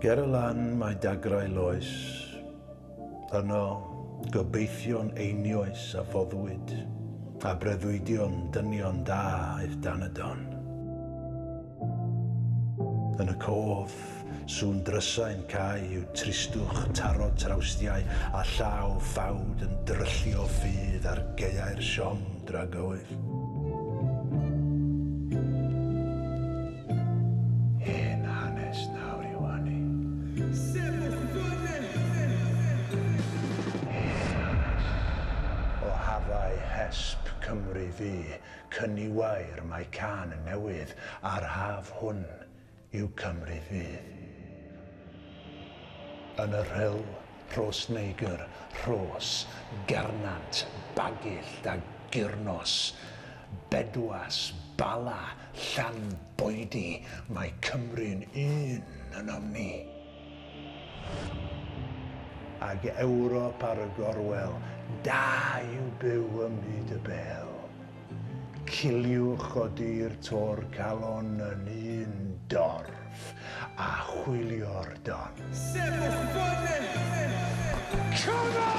Ger y lan mae dagrau loes, yno gobeithio'n einioes a foddwyd, a breuddwydion dynion da aeth dan y don. Yn y cof, sŵn drysau'n cael yw tristwch taro trawstiau a llaw ffawd yn dryllio ffydd ar gaeau'r siom dragowydd. Hen hanes nawr yw hynny. O hafau hesp Cymru fi, cyniwair mae can newydd a'r haf hwn yw Cymru fydd. Yn y rhyl, Rhos Neigr, Rhos, Gernant, Bagyllt a Gyrnos, Bedwas, Bala, Llanboedi, mae Cymru'n un yn omni. Ag Ewrop ar y gorwel, da yw byw ym myd y bel. Ciliwch o dir tor calon yn un dorf a chwilio'r don. Come on!